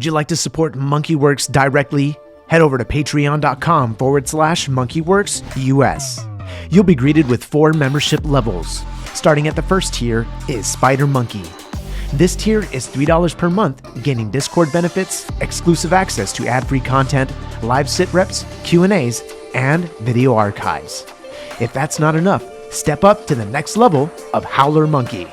Would you like to support MonkeyWerx directly? Head over to patreon.com/MonkeyWerxUS. You'll be greeted with 4 membership levels. Starting at the first tier is Spider Monkey. This tier is $3 per month, gaining Discord benefits, exclusive access to ad-free content, live SITREPs, Q&As, and video archives. If that's not enough, step up to the next level of Howler Monkey.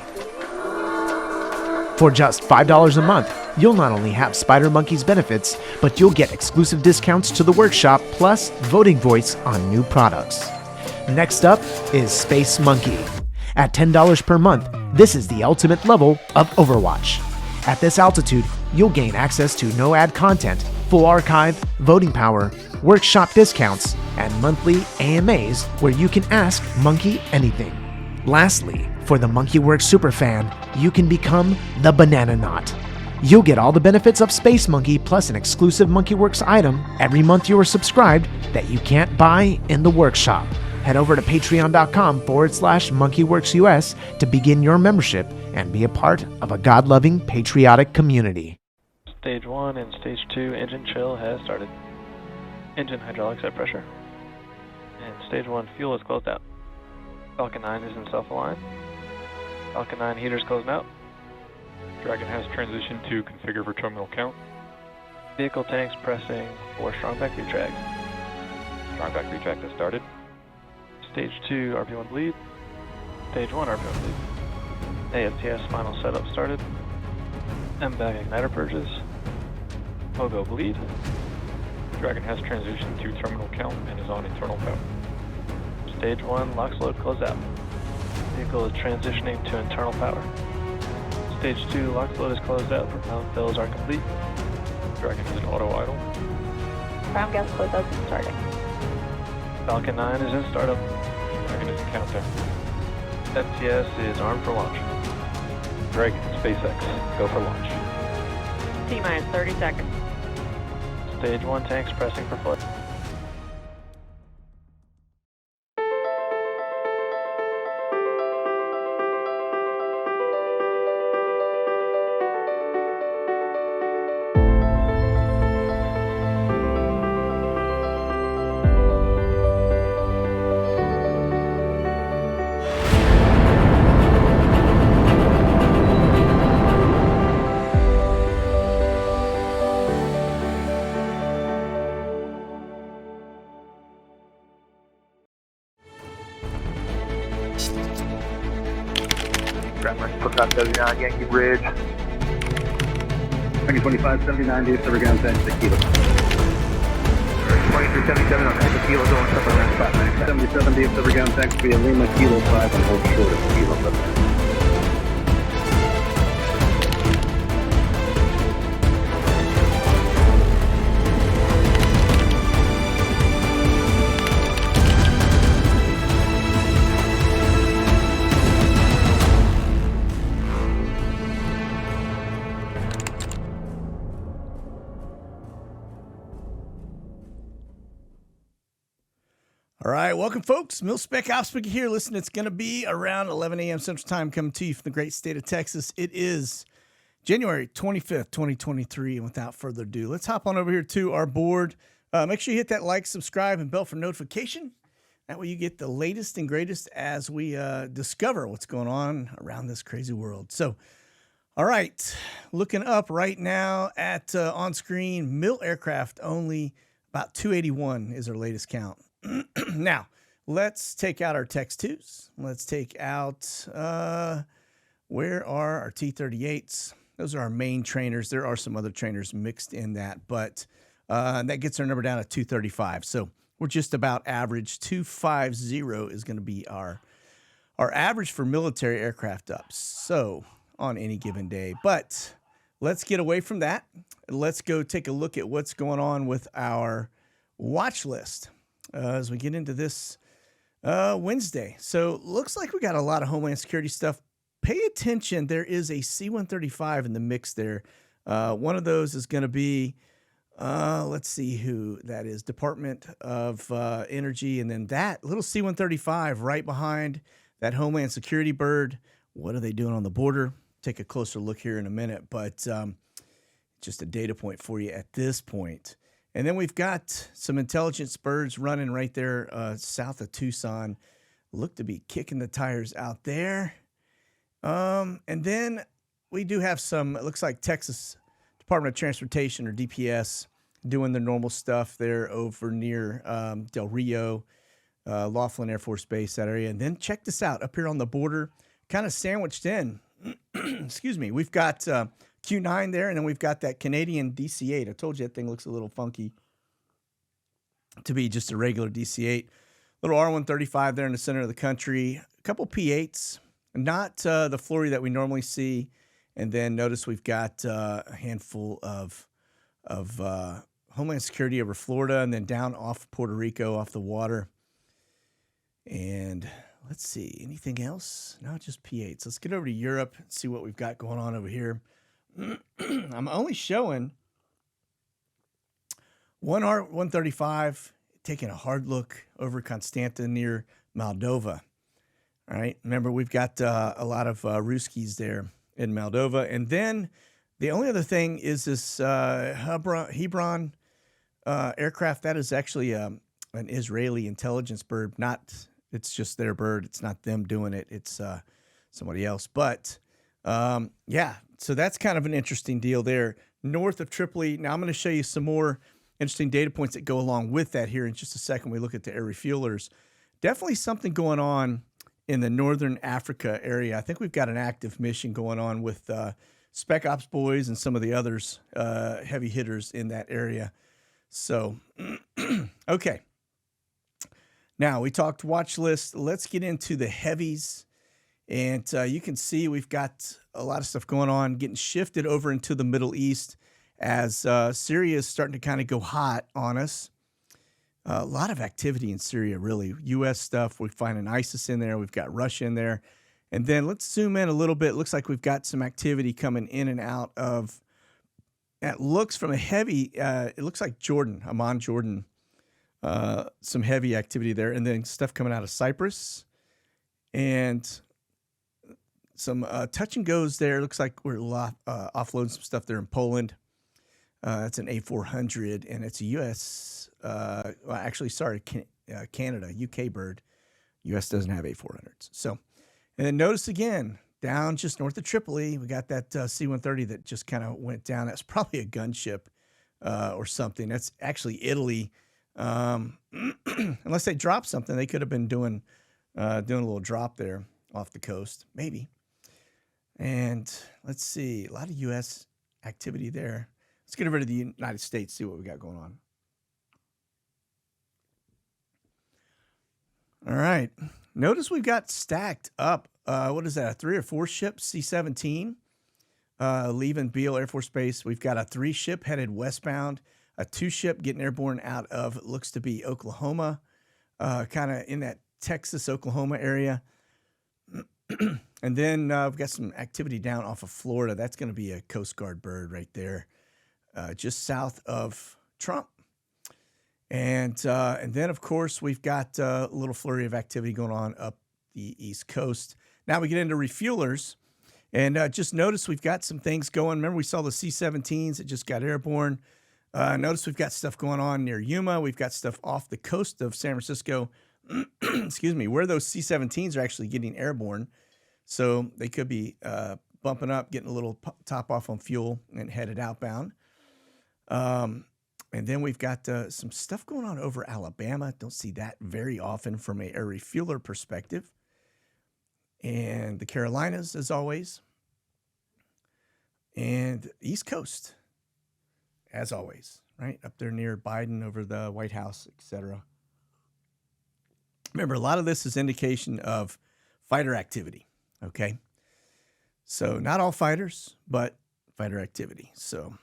For just $5 a month, you'll not only have Spider Monkey's benefits, but you'll get exclusive discounts to the workshop plus voting voice on new products. Next up is Space Monkey. At $10 per month, this is the ultimate level of Overwatch. At this altitude, you'll gain access to no-ad content, full archive, voting power, workshop discounts, and monthly AMAs where you can ask Monkey anything. Lastly, for the MonkeyWerx superfan, you can become the Banana Knot. You'll get all the benefits of Space Monkey plus an exclusive MonkeyWerx item every month you are subscribed that you can't buy in the workshop. Head over to patreon.com/MonkeyWerxUS to begin your membership and be a part of a God-loving, patriotic community. Stage 1 and Stage 2 engine chill has started. Engine hydraulics at pressure. And Stage 1 fuel is closed out. Falcon 9 is in self-align. Falcon 9 heaters closed out. Dragon has transitioned to configure for terminal count. Vehicle tanks pressing for strongback retract. Strongback retract has started. Stage 2 RP1 bleed. Stage 1 RP1 bleed. AFTS final setup started. MBAG igniter purges. Pogo bleed. Dragon has transitioned to terminal count and is on internal power. Stage 1 LOX load closed out. Vehicle is transitioning to internal power. Stage 2 LOX load is closed out. Propellant fills are complete. Dragon is in auto idle. Ground gas closeouts is starting. Falcon 9 is in startup. Dragon is in countdown. FTS is armed for launch. Dragon, SpaceX, go for launch. T-minus 30 seconds. Stage 1 tanks pressing for foot. Put on 79 Yankee Bridge. 2025, 79 days to ground tank, tequila. 2377 on exit kilo going somewhere around 597. 77 days to ground tank, via Lima, kilo 5 and hold short of kilo 7. All right, welcome, folks. Mil-Spec Opspeaker here. Listen, it's going to be around 11 a.m. Central Time coming to you from the great state of Texas. It is January 25th, 2023, and without further ado, let's hop on over here to our board. Make sure you hit that like, subscribe, and bell for notification. That way you get the latest and greatest as we discover what's going on around this crazy world. So, all right, looking up right now at on screen, mil aircraft only, about 281 is our latest count. Now, let's take out our Text 2s. Let's take out, where are our T-38s? Those are our main trainers. There are some other trainers mixed in that, but that gets our number down at 235. So we're just about average. 250 is going to be our average for military aircraft ups. So on any given day. But let's get away from that. Let's go take a look at what's going on with our watch list. As we get into this Wednesday. So looks like we got a lot of Homeland Security stuff. Pay attention. There is a C-135 in the mix there. One of those is going to be, let's see who that is, Department of Energy. And then that little C-135 right behind that Homeland Security bird. What are they doing on the border? Take a closer look here in a minute. But just a data point for you at this point. And then we've got some intelligence birds running right there south of Tucson. Look to be kicking the tires out there. And then we do have some, it looks like Texas Department of Transportation, or DPS, doing their normal stuff there over near Del Rio, Laughlin Air Force Base, that area. And then check this out, up here on the border, kind of sandwiched in, excuse me, we've got Q9 there, and then we've got that Canadian DC-8. I told you that thing looks a little funky to be just a regular DC-8. Little R135 there in the center of the country. A couple P8s, not the flurry that we normally see. And then notice we've got a handful of Homeland Security over Florida, and then down off Puerto Rico, off the water. And let's see, anything else? No, just P8s. Let's get over to Europe and see what we've got going on over here. I'm only showing one R135 taking a hard look over Constanta near Moldova. All right, remember we've got a lot of Ruskies there in Moldova. And then the only other thing is this Hebron aircraft. That is actually an Israeli intelligence bird. It's just their bird. It's not them doing it. It's somebody else. But yeah, so that's kind of an interesting deal there. North of Tripoli. Now I'm going to show you some more interesting data points that go along with that here in just a second. We look at the air refuelers. Definitely something going on in the northern Africa area. I think we've got an active mission going on with Spec Ops boys and some of the others, heavy hitters in that area. So, okay. Now, we talked watch list. Let's get into the heavies. And you can see we've got a lot of stuff going on, getting shifted over into the Middle East as Syria is starting to kind of go hot on us. A lot of activity in Syria, really. U.S. stuff. We're finding ISIS in there. We've got Russia in there. And then let's zoom in a little bit. Looks like we've got some activity coming in and out of, it looks from a heavy, it looks like Jordan, Amman, Jordan. Some heavy activity there. And then stuff coming out of Cyprus. And some touch and goes there. Looks like we're offloading some stuff there in Poland. It's an A400, and it's a U.S. Canada, UK bird. U.S. doesn't have A400s. So, and then notice again, down just north of Tripoli, we got that C-130 that just kind of went down. That's probably a gunship or something. That's actually Italy. Unless they dropped something, they could have been doing a little drop there off the coast, maybe. And let's see, a lot of U.S. activity there. Let's get over to the United States, see what we got going on. All right. Notice we've got stacked up, what is that, a 3 or 4 ship C-17 leaving Beale Air Force Base. We've got a 3 ship headed westbound, a 2 ship getting airborne out of, it looks to be Oklahoma, kind of in that Texas, Oklahoma area. And then we've got some activity down off of Florida. That's going to be a Coast Guard bird right there, just south of Trump. And then, of course, we've got a little flurry of activity going on up the East Coast. Now we get into refuelers. And just notice we've got some things going. Remember, we saw the C-17s that just got airborne. Notice we've got stuff going on near Yuma. We've got stuff off the coast of San Francisco, excuse me, where those C-17s are actually getting airborne. So they could be bumping up, getting a little top off on fuel and headed outbound. And then we've got some stuff going on over Alabama. Don't see that very often from a refueler perspective. And the Carolinas, as always. And East Coast, as always, right? Up there near Biden over the White House, etc. Remember, a lot of this is indication of fighter activity, okay? So not all fighters, but fighter activity. So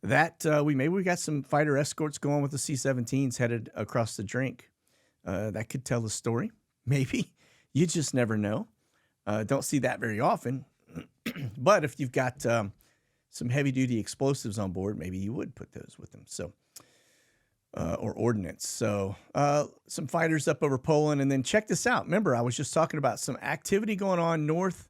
that we got some fighter escorts going with the C-17s headed across the drink. That could tell the story. Maybe. You just never know. Don't see that very often. But if you've got some heavy-duty explosives on board, maybe you would put those with them. So, or ordnance. So some fighters up over Poland. And then check this out. Remember, I was just talking about some activity going on north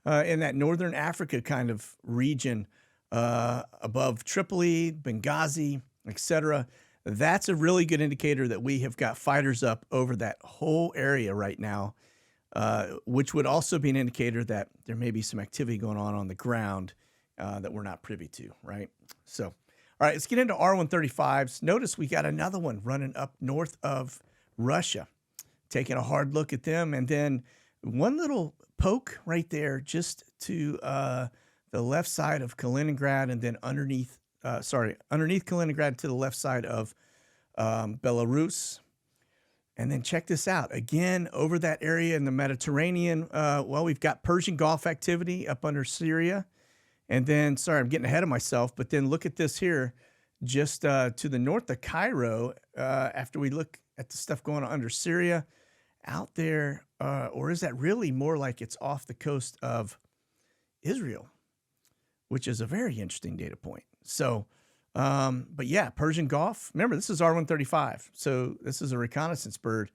in that northern Africa kind of region above Tripoli, Benghazi, etc. That's a really good indicator that we have got fighters up over that whole area right now, which would also be an indicator that there may be some activity going on the ground that we're not privy to, right? So, all right, let's get into R-135s. Notice we got another one running up north of Russia, taking a hard look at them, and then one little poke right there just to the left side of Kaliningrad, and then underneath Kaliningrad to the left side of Belarus. And then check this out. Again, over that area in the Mediterranean, we've got Persian Gulf activity up under Syria. And then, sorry, I'm getting ahead of myself, but then look at this here, just to the north of Cairo, after we look at the stuff going on under Syria, out there, or is that really more like it's off the coast of Israel, which is a very interesting data point. So, but yeah, Persian Gulf. Remember, this is R-135, so this is a reconnaissance bird.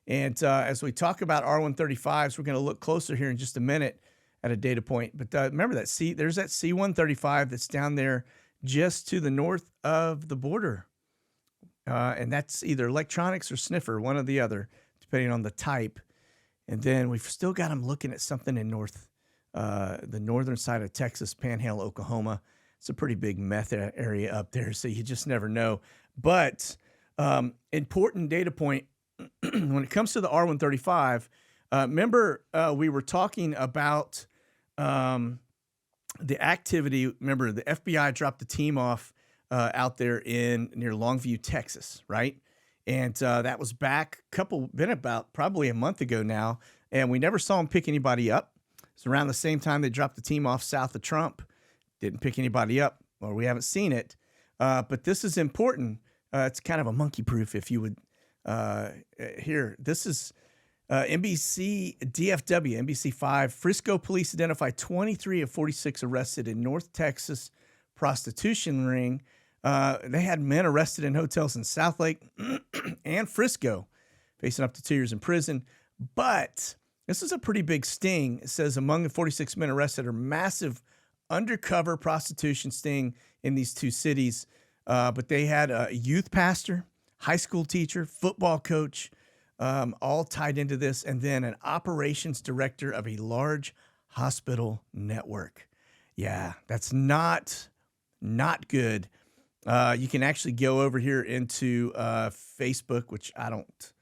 And as we talk about R-135s, we're going to look closer here in just a minute at a data point. But remember that there's that C-135 that's down there just to the north of the border. And that's either electronics or sniffer, one or the other, depending on the type. And then we've still got them looking at something in the northern side of Texas, Panhandle, Oklahoma. It's a pretty big meth area up there, so you just never know. But important data point, when it comes to the R-135, remember we were talking about the activity. Remember, the FBI dropped the team off out there near Longview, Texas, right? And that was been about probably a month ago now, and we never saw them pick anybody up. It's around the same time they dropped the team off south of Trump. Didn't pick anybody up, or we haven't seen it. But this is important. It's kind of a monkey proof, if you would hear. This is NBC DFW, NBC5. Frisco police identified 23 of 46 arrested in North Texas prostitution ring. They had men arrested in hotels in South Lake and Frisco, facing up to 2 years in prison. But this is a pretty big sting. It says among the 46 men arrested are massive undercover prostitution sting in these two cities. But they had a youth pastor, high school teacher, football coach, all tied into this, and then an operations director of a large hospital network. Yeah, that's not good. You can actually go over here into Facebook, which I don't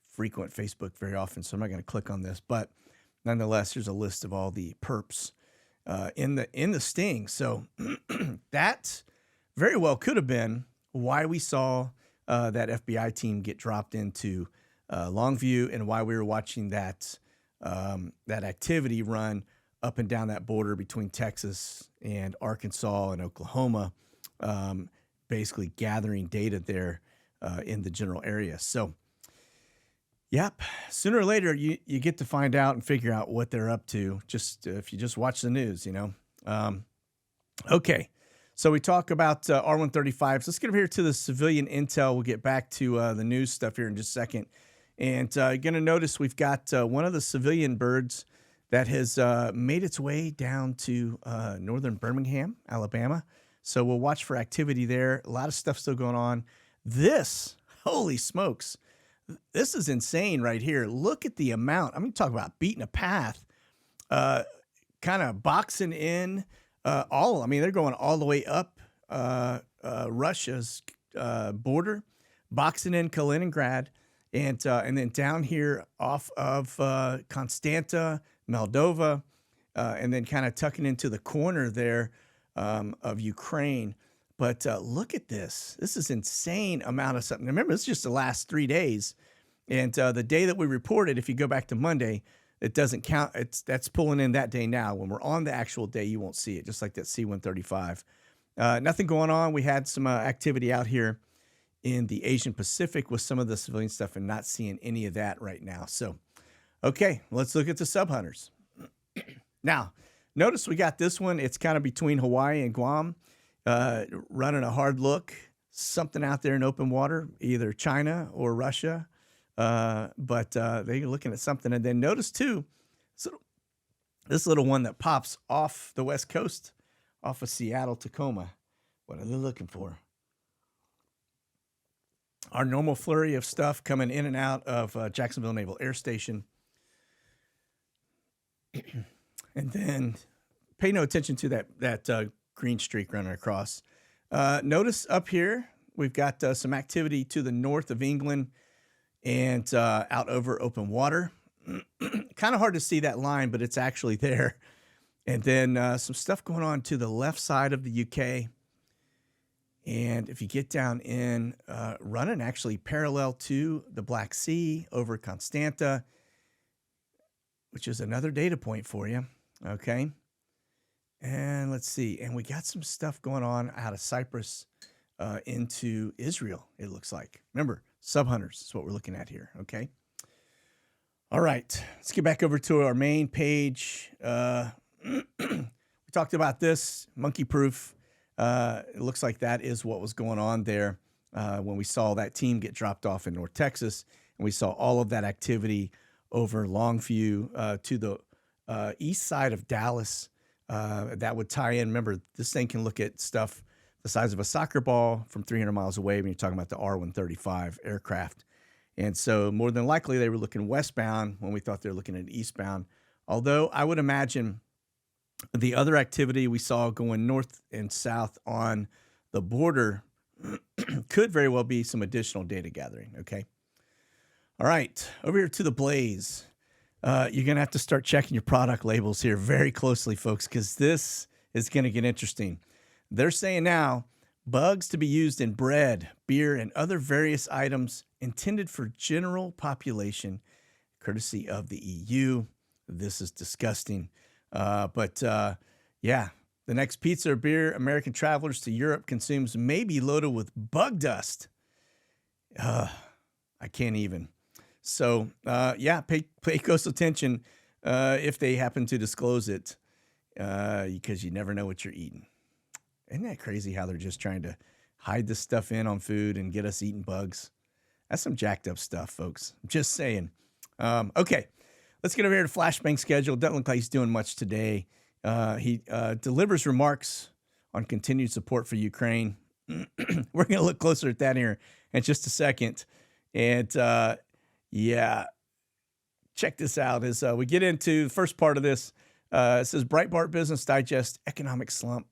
frequent Facebook very often, so I'm not going to click on this. But nonetheless, here's a list of all the perps in the sting. So that very well could have been why we saw that FBI team get dropped into Longview, and why we were watching that activity run up and down that border between Texas and Arkansas and Oklahoma, basically gathering data there in the general area. So, yep, sooner or later you get to find out and figure out what they're up to, just if you just watch the news, you know. Okay, so we talk about R-135s. Let's get over here to the civilian intel. We'll get back to the news stuff here in just a second. And you're going to notice we've got one of the civilian birds that has made its way down to northern Birmingham, Alabama. So we'll watch for activity there. A lot of stuff still going on. This, holy smokes, this is insane right here. Look at the amount. I'm going to talk about beating a path, kind of boxing in they're going all the way up Russia's border, boxing in Kaliningrad, and then down here off of Constanta, Moldova, and then kind of tucking into the corner there of Ukraine. But look at this. This is insane amount of something. Remember, this is just the last 3 days. And the day that we reported, if you go back to Monday, it doesn't count. That's pulling in that day now. When we're on the actual day, you won't see it, just like that C-135. Nothing going on. We had some activity out here in the Asian Pacific with some of the civilian stuff, and not seeing any of that right now. So, okay, let's look at the sub hunters. Now, notice we got this one. It's kind of between Hawaii and Guam, running a hard look. Something out there in open water, either China or Russia. But they're looking at something. And then notice, too, this little one that pops off the west coast off of Seattle, Tacoma. What are they looking for? Our normal flurry of stuff coming in and out of Jacksonville Naval Air Station. And then pay no attention to that green streak running across. Notice up here, we've got some activity to the north of England and out over open water. Kind of hard to see that line, but it's actually there. And then some stuff going on to the left side of the UK. And if you get down in, running actually parallel to the Black Sea over Constanta, which is another data point for you. Okay. And let's see. And we got some stuff going on out of Cyprus into Israel, it looks like. Remember, sub-hunters is what we're looking at here. Okay. All right. Let's get back over to our main page. We talked about this, monkey proof. It looks like that is what was going on there when we saw that team get dropped off in North Texas. And we saw all of that activity over Longview to the east side of Dallas. That would tie in. Remember, this thing can look at stuff the size of a soccer ball from 300 miles away when you're talking about the R-135 aircraft. And so more than likely they were looking westbound when we thought they were looking at eastbound. Although I would imagine the other activity we saw going north and south on the border could very well be some additional data gathering, okay? All right, over here to the Blaze. You're going to have to start checking your product labels here very closely, folks, because this is going to get interesting. They're saying now, bugs to be used in bread, beer, and other various items intended for general population, courtesy of the EU. This is disgusting. Yeah, the next pizza or beer American travelers to Europe consumes may be loaded with bug dust. I can't even. So, yeah, pay close attention if they happen to disclose it, because you never know what you're eating. Isn't that crazy how they're just trying to hide this stuff in on food and get us eating bugs? That's some jacked up stuff, folks. I'm just saying. Okay. Let's get over here to Flashbang schedule. Doesn't look like he's doing much today. He delivers remarks on continued support for Ukraine. We're going to look closer at that here in just a second. And yeah, check this out as we get into the first part of this. It says Breitbart Business Digest economic slump.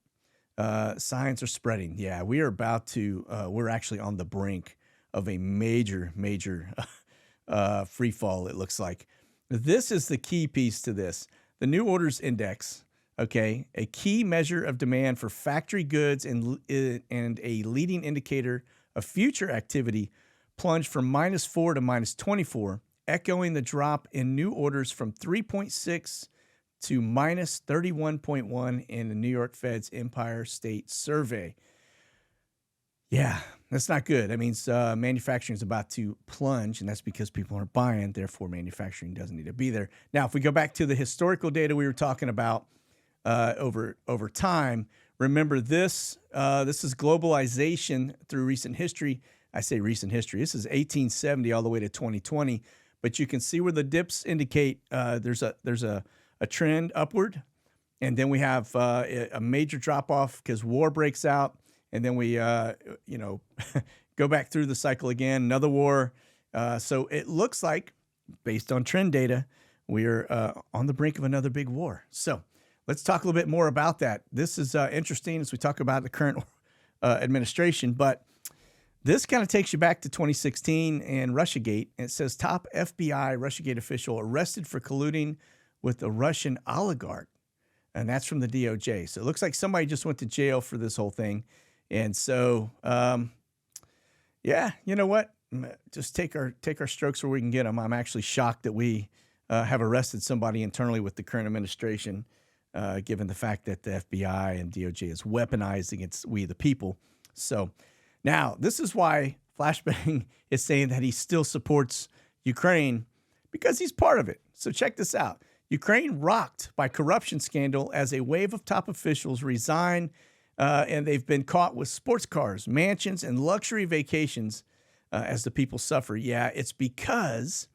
Signs are spreading. Yeah, we are about to, we're actually on the brink of a major free fall, it looks like. This is the key piece to this. The new orders index, okay, a key measure of demand for factory goods and a leading indicator of future activity, plunged from -4 to -24, echoing the drop in new orders from 3.6 to -31.1 in the New York Fed's Empire State Survey. Yeah, that's not good. That means manufacturing is about to plunge, and that's because people aren't buying. Therefore, manufacturing doesn't need to be there. Now, if we go back to the historical data we were talking about over time, remember this. This is globalization through recent history. I say recent history. This is 1870 all the way to 2020. But you can see where the dips indicate there's a trend upward, and then we have a major drop off because war breaks out. And then we, go back through the cycle again, another war. So it looks like, based on trend data, we're on the brink of another big war. So let's talk a little bit more about that. This is interesting as we talk about the current administration, but this kind of takes you back to 2016 and Russiagate. And it says top FBI Russiagate official arrested for colluding with a Russian oligarch. And that's from the DOJ. So it looks like somebody just went to jail for this whole thing. And so, yeah, you know what? Just take our strokes where we can get them. I'm actually shocked that we have arrested somebody internally with the current administration, given the fact that the FBI and DOJ is weaponized against we the people. So now this is why Flashbang is saying that he still supports Ukraine, because he's part of it. So check this out. Ukraine rocked by corruption scandal as a wave of top officials resign. And they've been caught with sports cars, mansions, and luxury vacations as the people suffer. Yeah, it's because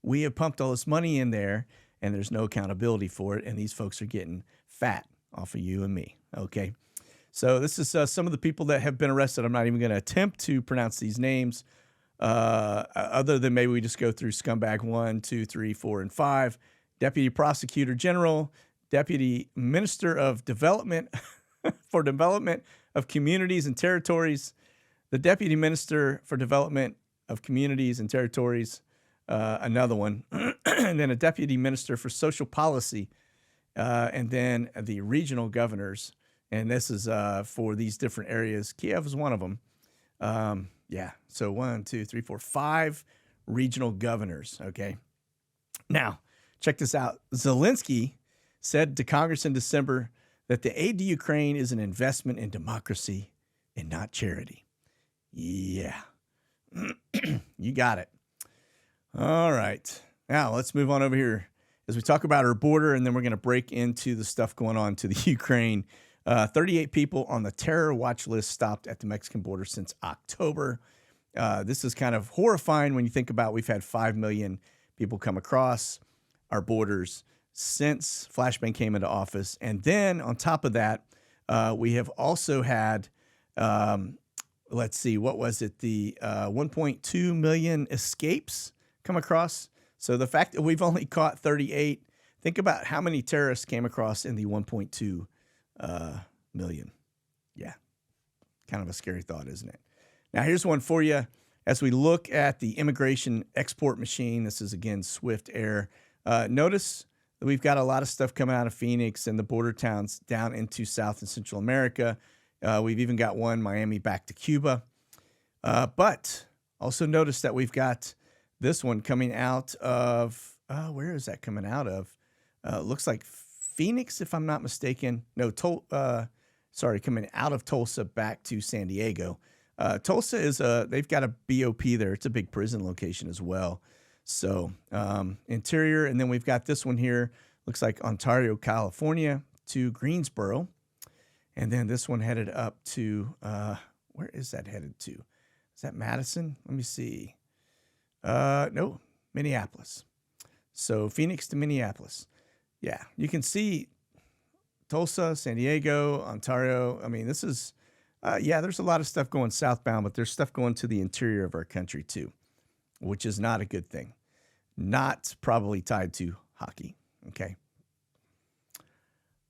we have pumped all this money in there, and there's no accountability for it, and these folks are getting fat off of you and me. Okay. So this is some of the people that have been arrested. I'm not even going to attempt to pronounce these names other than maybe we just go through scumbag 1, 2, 3, 4, and 5. Deputy Prosecutor General, Deputy Minister of Development for Development of Communities and Territories, the Deputy Minister for Development of Communities and Territories, another one, and then a Deputy Minister for Social Policy, and then the regional governors. And this is for these different areas. Kiev is one of them. Yeah, so 1, 2, 3, 4, 5 regional governors, okay? Now, check this out. Zelensky said to Congress in December that the aid to Ukraine is an investment in democracy and not charity. Yeah. You got it. All right. Now, let's move on over here as we talk about our border, and then we're going to break into the stuff going on to the Ukraine. 38 people on the terror watch list stopped at the Mexican border since October. This is kind of horrifying when you think about we've had 5 million people come across our borders since Flashbang came into office. And then on top of that, we have also had, let's see, what was it? The 1.2 million escapes come across. So the fact that we've only caught 38, think about how many terrorists came across in the 1.2 million. Yeah, kind of a scary thought, isn't it? Now, here's one for you. As we look at the immigration export machine, this is, again, Swift Air. Notice that we've got a lot of stuff coming out of Phoenix and the border towns down into South and Central America. We've even got one, Miami, back to Cuba. But also notice that we've got this one coming out of, where is that coming out of? Looks like Phoenix, if I'm not mistaken. No, coming out of Tulsa back to San Diego. Tulsa is they've got a BOP there. It's a big prison location as well. So interior, and then we've got this one here. Looks like Ontario, California to Greensboro. And then this one headed up to, where is that headed to? Is that Madison? Let me see. No, Minneapolis. So Phoenix to Minneapolis. Yeah, you can see Tulsa, San Diego, Ontario. I mean, this is, there's a lot of stuff going southbound, but there's stuff going to the interior of our country too, which is not a good thing. Not probably tied to hockey, okay?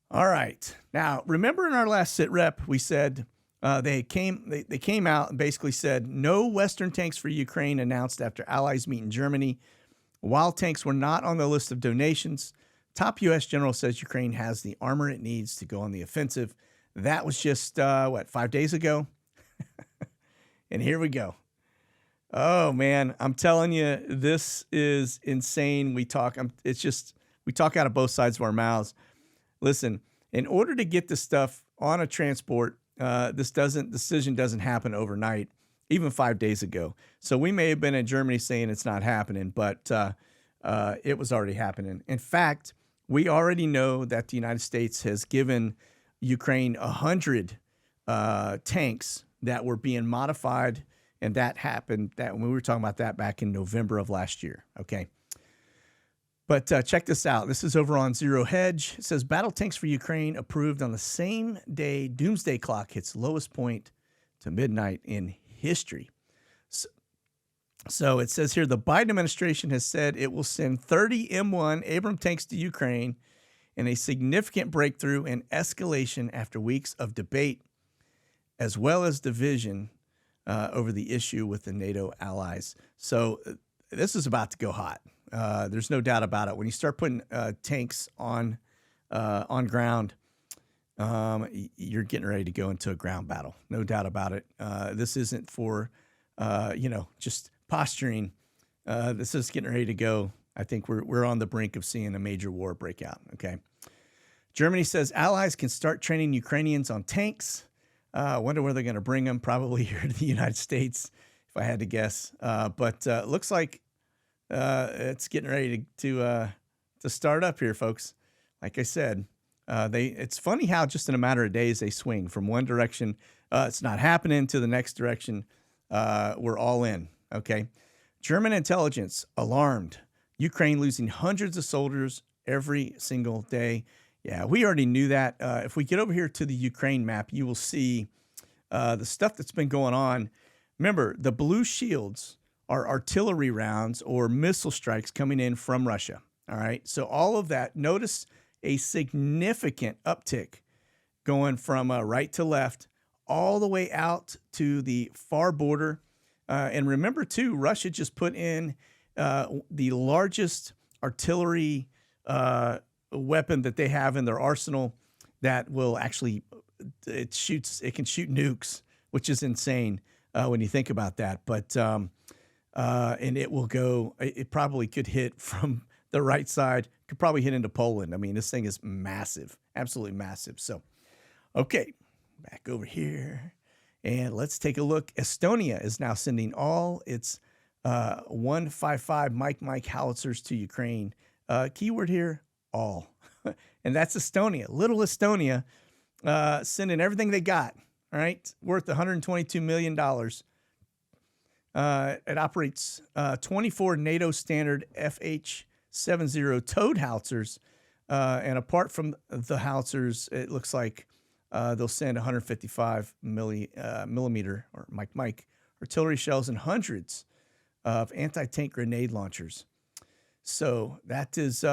All right. Now, remember in our last SITREP, we said they came out and basically said no Western tanks for Ukraine announced after allies meet in Germany. While tanks were not on the list of donations, top U.S. general says Ukraine has the armor it needs to go on the offensive. That was just, 5 days ago? And here we go. Oh, man, I'm telling you, this is insane. We talk out of both sides of our mouths. Listen, in order to get this stuff on a transport, decision doesn't happen overnight, even 5 days ago. So we may have been in Germany saying it's not happening, but it was already happening. In fact, we already know that the United States has given Ukraine 100 tanks that were being modified, and that happened. That when we were talking about that back in November of last year. Okay. But check this out. This is over on Zero Hedge. It says battle tanks for Ukraine approved on the same day doomsday clock hits lowest point to midnight in history. So it says here the Biden administration has said it will send 30 M1 Abrams tanks to Ukraine in a significant breakthrough and escalation after weeks of debate, as well as division over the issue with the NATO allies. So this is about to go hot. There's no doubt about it. When you start putting tanks on ground, you're getting ready to go into a ground battle. No doubt about it. This isn't for, just posturing. This is getting ready to go. I think we're on the brink of seeing a major war break out. Okay. Germany says allies can start training Ukrainians on tanks. I wonder where they're going to bring them. Probably here to the United States, if I had to guess. But looks like it's getting ready to start up here, folks. Like I said, it's funny how just in a matter of days they swing from one direction. It's not happening to the next direction. We're all in. Okay. German intelligence alarmed. Ukraine losing hundreds of soldiers every single day. Yeah, we already knew that. If we get over here to the Ukraine map, you will see the stuff that's been going on. Remember, the blue shields are artillery rounds or missile strikes coming in from Russia. All right, so all of that, notice a significant uptick going from right to left all the way out to the far border. And remember, too, Russia just put in the largest artillery weapon that they have in their arsenal that will actually, it can shoot nukes, which is insane when you think about that. But, and it will go, it probably could hit from the right side, could probably hit into Poland. I mean, this thing is massive, absolutely massive. So, okay, back over here. And let's take a look. Estonia is now sending all its 155 Mike howitzers to Ukraine. Keyword here, all. And that's Estonia, little Estonia, sending everything they got, all right, worth $122 million. It operates 24 NATO standard FH-70 towed howitzers. And apart from the howitzers, it looks like they'll send 155 millimeter or Mike artillery shells and hundreds of anti-tank grenade launchers. So that is,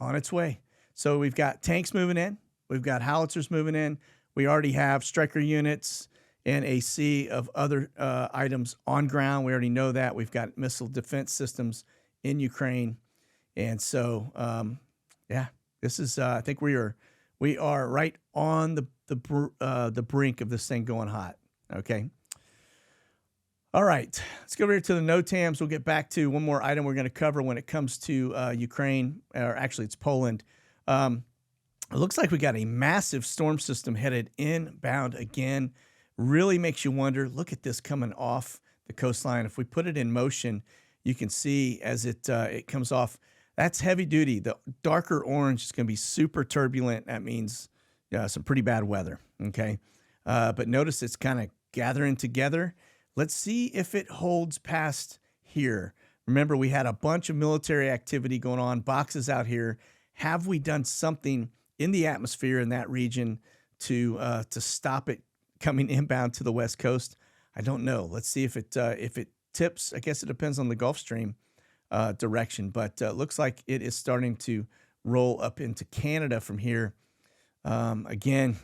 on its way. So we've got tanks moving in. We've got howitzers moving in. We already have Striker units and a sea of other items on ground. We already know that. We've got missile defense systems in Ukraine. And so, this is, I think we are right on the brink of this thing going hot. Okay. All right, let's go over here to the NOTAMs. We'll get back to one more item we're going to cover when it comes to Ukraine, or actually it's Poland. It looks like we got a massive storm system headed inbound again. Really makes you wonder. Look at this coming off the coastline. If we put it in motion, you can see as it comes off. That's heavy duty. The darker orange is going to be super turbulent. That means some pretty bad weather. Okay, but notice it's kind of gathering together. Let's see if it holds past here. Remember, we had a bunch of military activity going on, boxes out here. Have we done something in the atmosphere in that region to stop it coming inbound to the West Coast? I don't know. Let's see if it tips. I guess it depends on the Gulf Stream direction, but looks like it is starting to roll up into Canada from here. Again,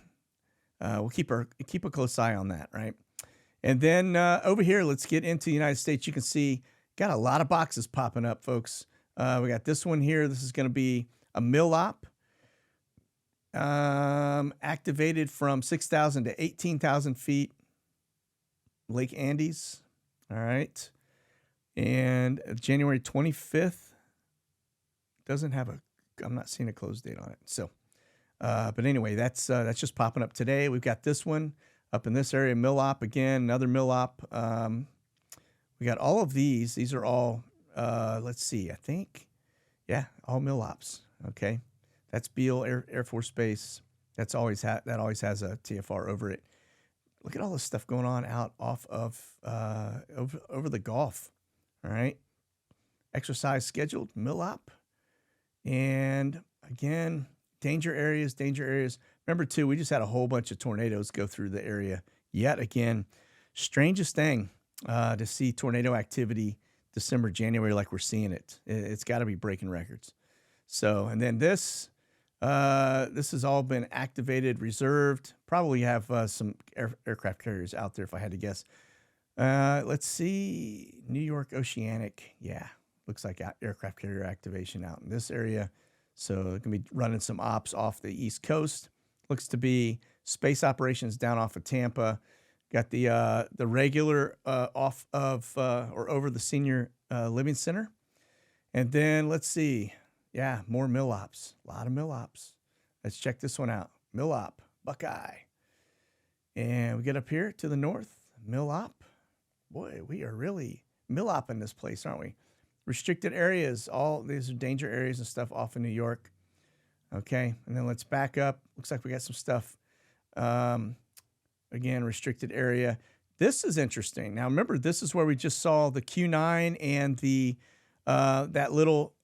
we'll keep a close eye on that, right? And then over here, let's get into the United States. You can see got a lot of boxes popping up, folks. We got this one here. This is going to be a MILOP, activated from 6,000 to 18,000 feet, Lake Andes. All right. And January 25th doesn't have I'm not seeing a close date on it. So, but anyway, that's just popping up today. We've got this one up in this area, MILOP again, another MILOP. We got all of these. These are all, let's see, I think, all MILOPs. Okay, that's Beale Air Force Base. That always has a TFR over it. Look at all this stuff going on out off of over the Gulf. All right, exercise scheduled, MILOP, and again, danger areas. Remember, too, we just had a whole bunch of tornadoes go through the area yet again. Strangest thing to see tornado activity December, January like we're seeing it. It's got to be breaking records. So, and then this has all been activated, reserved. Probably have some aircraft carriers out there if I had to guess. Let's see, New York Oceanic. Yeah, looks like aircraft carrier activation out in this area. So they're going to be running some ops off the East Coast. Looks to be space operations down off of Tampa. Got the regular off of or over the Senior Living Center. And then let's see. Yeah, more MILOPs. A lot of MILOPs. Let's check this one out. MILOP, Buckeye. And we get up here to the north. MILOP. Boy, we are really MILOP in this place, aren't we? Restricted areas. All these are danger areas and stuff off in New York. Okay, and then let's back up. Looks like we got some stuff. Again, restricted area. This is interesting. Now, remember, this is where we just saw the Q9 and the that little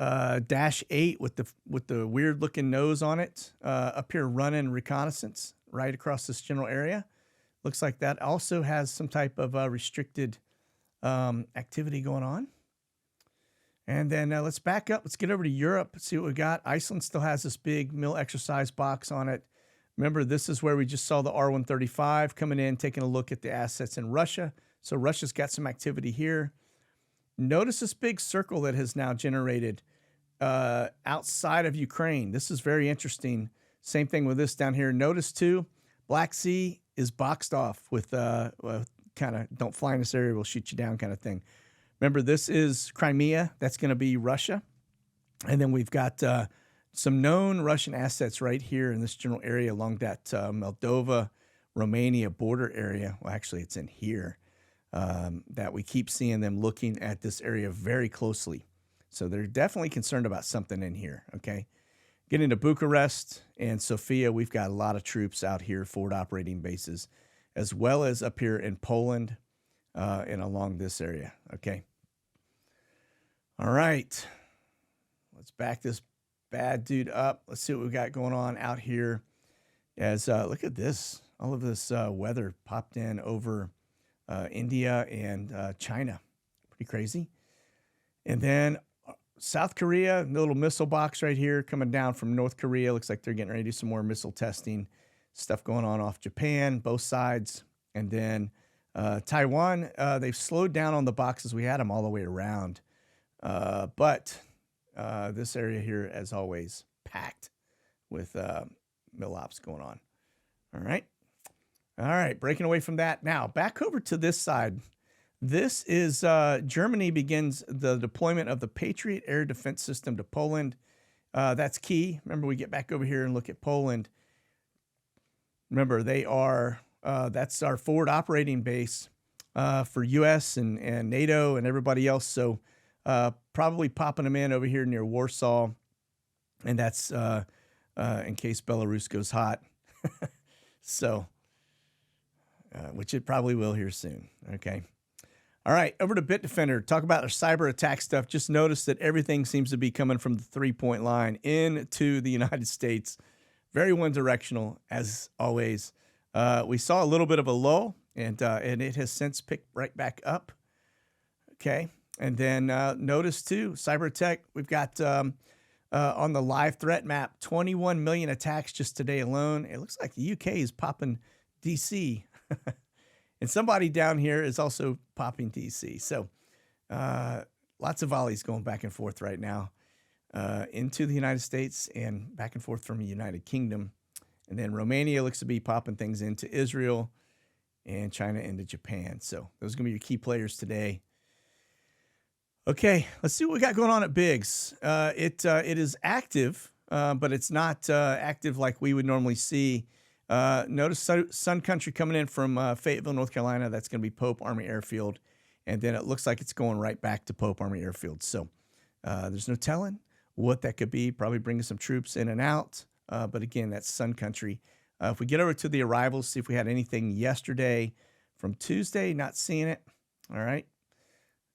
Dash 8 with the weird looking nose on it, up here running reconnaissance right across this general area. Looks like that also has some type of restricted activity going on. And then let's back up. Let's get over to Europe, see what we got. Iceland still has this big mill exercise box on it. Remember, this is where we just saw the R-135 coming in, taking a look at the assets in Russia. So Russia's got some activity here. Notice this big circle that has now generated outside of Ukraine. This is very interesting. Same thing with this down here. Notice, too, Black Sea is boxed off with kind of don't fly in this area, we'll shoot you down kind of thing. Remember, this is Crimea. That's going to be Russia. And then we've got some known Russian assets right here in this general area along that Moldova-Romania border area. Well, actually, it's in here that we keep seeing them looking at this area very closely. So they're definitely concerned about something in here, okay? Getting to Bucharest and Sofia, we've got a lot of troops out here, forward operating bases, as well as up here in Poland and along this area, okay? All right, let's back this bad dude up. Let's see what we got going on out here. As look at this, all of this weather popped in over India and China. Pretty crazy. And then South Korea, the little missile box right here coming down from North Korea. Looks like they're getting ready to do some more missile testing. Stuff going on off Japan, both sides. And then Taiwan, they've slowed down on the boxes. We had them all the way around. But this area here, as always, packed with mill ops going on. All right, breaking away from that. Now, back over to this side. This is Germany begins the deployment of the Patriot air defense system to Poland. That's key. Remember, we get back over here and look at Poland. Remember, they are that's our forward operating base for U.S. and NATO and everybody else. So probably popping them in over here near Warsaw, and that's in case Belarus goes hot. So, which it probably will here soon. Okay. All right, over to Bitdefender. Talk about our cyber attack stuff. Just notice that everything seems to be coming from the 3-point line into the United States. Very one-directional, as always. We saw a little bit of a lull, and it has since picked right back up. Okay, and then notice, too, cyber attack. We've got on the live threat map, 21 million attacks just today alone. It looks like the UK is popping DC. And somebody down here is also popping DC. So lots of volleys going back and forth right now into the United States and back and forth from the United Kingdom. And then Romania looks to be popping things into Israel and China into Japan. So those are going to be your key players today. Okay, let's see what we got going on at Biggs. It is active, but it's not active like we would normally see. Notice Sun Country coming in from Fayetteville, North Carolina. That's going to be Pope Army Airfield. And then it looks like it's going right back to Pope Army Airfield. So there's no telling what that could be. Probably bringing some troops in and out. But again, that's Sun Country. If we get over to the arrivals, see if we had anything yesterday from Tuesday. Not seeing it. All right.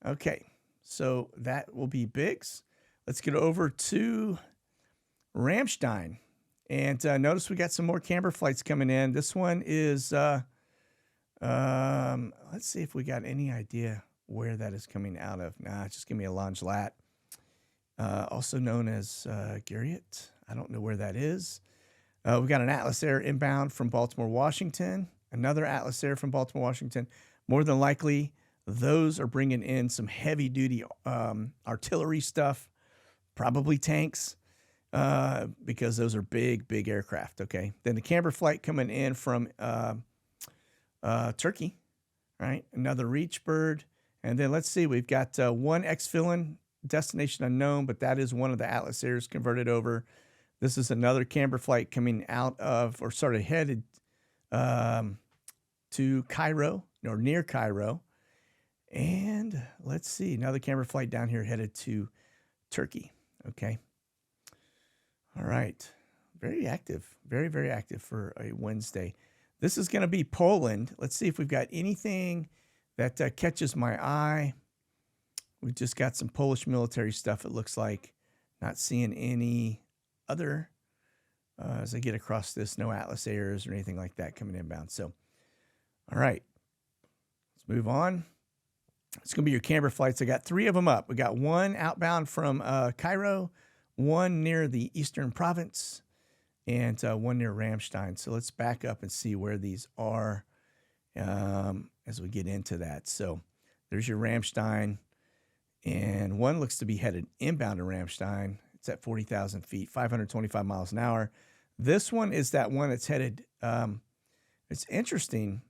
Okay. So that will be Biggs. Let's get over to Ramstein. And notice we got some more camber flights coming in. This one is, let's see if we got any idea where that is coming out of. Nah, just give me a Lange Lat. Also known as Garriott. I don't know where that is. We've got an Atlas Air inbound from Baltimore, Washington. Another Atlas Air from Baltimore, Washington. More than likely, those are bringing in some heavy-duty artillery stuff, probably tanks. Because those are big, big aircraft, okay? Then the camber flight coming in from Turkey, right? Another Reach Bird. And then let's see, we've got one X-Filin, destination unknown, but that is one of the Atlas Airs converted over. This is another camber flight coming out of, or sort of headed to Cairo, or near Cairo. And let's see, another camber flight down here headed to Turkey, okay? All right. Very active. Very, very active for a Wednesday. This is going to be Poland. Let's see if we've got anything that catches my eye. We've just got some Polish military stuff, it looks like. Not seeing any other, as I get across this, no Atlas Airs or anything like that coming inbound. So, all right, let's move on. It's going to be your Canberra flights. I got 3 of them up. We got one outbound from Cairo, one near the Eastern Province, and one near Ramstein. So let's back up and see where these are as we get into that. So there's your Ramstein, and one looks to be headed inbound to Ramstein. It's at 40,000 feet, 525 miles an hour. This one is that one that's headed, it's interesting.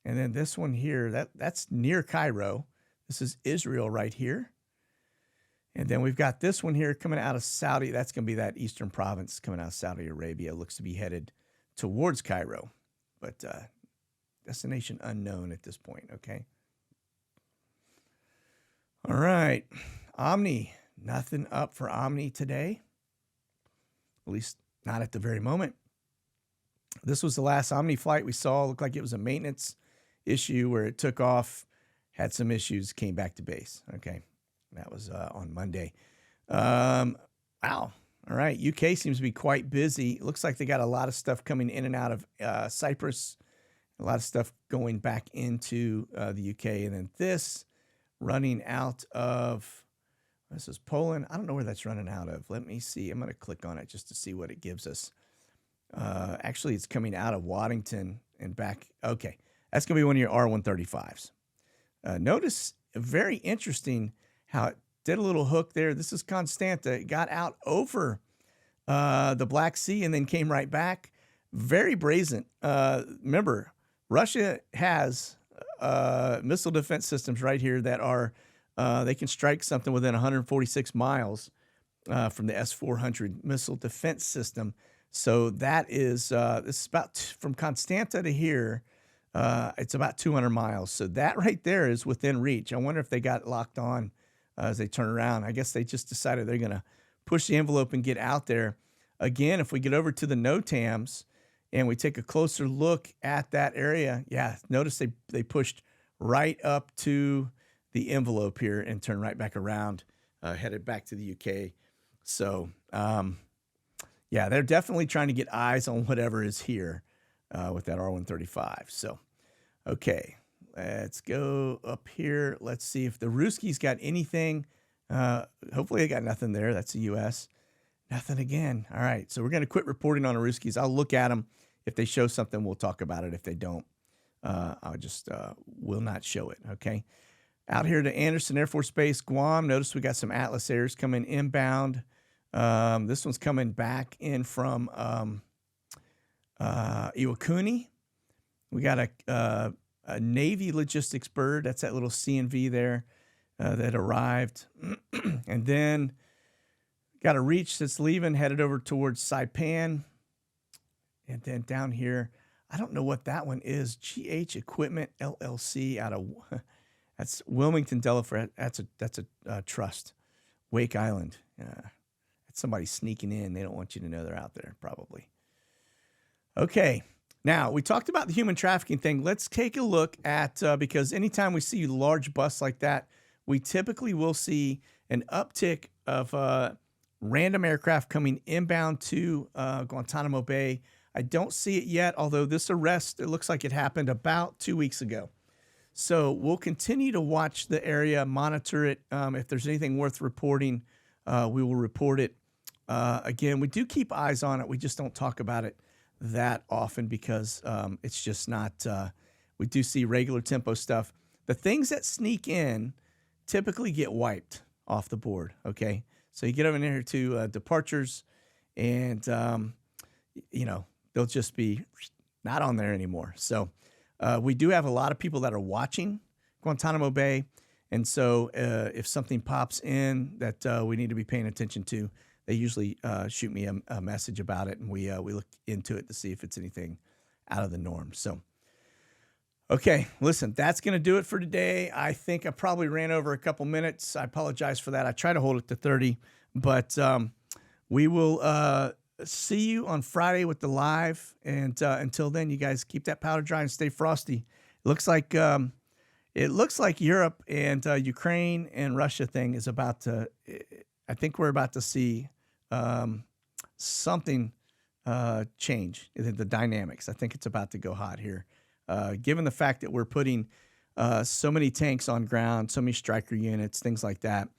And then this one here, that's near Cairo. This is Israel right here. And then we've got this one here coming out of Saudi. That's going to be that Eastern Province coming out of Saudi Arabia. Looks to be headed towards Cairo, but destination unknown at this point, okay? All right. Omni. Nothing up for Omni today. At least not at the very moment. This was the last Omni flight we saw. Looked like it was a maintenance issue where it took off, had some issues, came back to base. Okay. That was on Monday. Wow. All right. UK seems to be quite busy. It looks like they got a lot of stuff coming in and out of Cyprus. A lot of stuff going back into the UK. And then this running out of, this is Poland. I don't know where that's running out of. Let me see. I'm going to click on it just to see what it gives us. Actually, it's coming out of Waddington and back. Okay. That's going to be one of your R135s. Notice, very interesting how it did a little hook there. This is Constanta. It got out over the Black Sea and then came right back. Very brazen. Remember, Russia has missile defense systems right here that are, they can strike something within 146 miles from the S-400 missile defense system. So that is, this is about, from Constanta to here, it's about 200 miles. So that right there is within reach. I wonder if they got locked on as they turn around. I guess they just decided they're going to push the envelope and get out there. Again, if we get over to the NOTAMs and we take a closer look at that area, yeah, notice they pushed right up to the envelope here and turned right back around, headed back to the UK. So, yeah, they're definitely trying to get eyes on whatever is here with that R135. So, okay, let's go up here. Let's see if the Ruskies got anything. Hopefully they got nothing there. That's the U.S. Nothing again. All right, so we're going to quit reporting on the Ruskies. I'll look at them. If they show something, we'll talk about it. If they don't, I'll just will not show it, okay? Out here to Anderson Air Force Base, Guam. Notice we got some Atlas Airs coming inbound. This one's coming back in from Iwakuni. We got a Navy logistics bird. That's that little CNV there that arrived. And then got a Reach that's leaving, headed over towards Saipan. And then down here, I don't know what that one is. GH Equipment LLC out of, that's Wilmington, Delaware. That's a trust. Wake Island. That's somebody sneaking in. They don't want you to know they're out there, probably. Okay. Now, we talked about the human trafficking thing. Let's take a look at, because anytime we see large busts like that, we typically will see an uptick of random aircraft coming inbound to Guantanamo Bay. I don't see it yet, although this arrest, it looks like it happened about 2 weeks ago. So we'll continue to watch the area, monitor it. If there's anything worth reporting, we will report it. Again, we do keep eyes on it. We just don't talk about it that often because it's just not, we do see regular tempo stuff. The things that sneak in typically get wiped off the board, okay? So you get over here to departures and, you know, they'll just be not on there anymore. So we do have a lot of people that are watching Guantanamo Bay. And so if something pops in that we need to be paying attention to, they usually shoot me a message about it, and we look into it to see if it's anything out of the norm. So, okay, listen, that's going to do it for today. I think I probably ran over a couple minutes. I apologize for that. I try to hold it to 30, but we will see you on Friday with the live. And until then, you guys keep that powder dry and stay frosty. It looks like Europe and Ukraine and Russia thing is about to. I think we're about to see something change in the dynamics. I think it's about to go hot here. Given the fact that we're putting so many tanks on ground, so many striker units, things like that,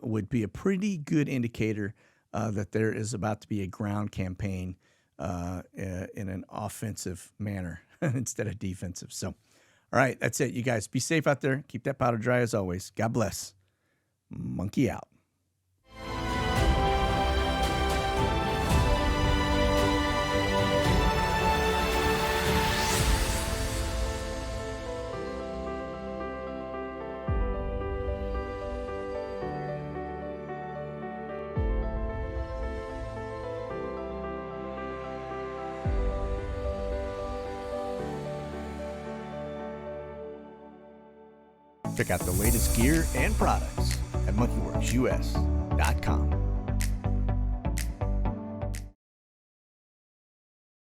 would be a pretty good indicator that there is about to be a ground campaign in an offensive manner instead of defensive. So, all right, that's it. You guys be safe out there. Keep that powder dry as always. God bless. Monkey out. Check out the latest gear and products at monkeyworksus.com.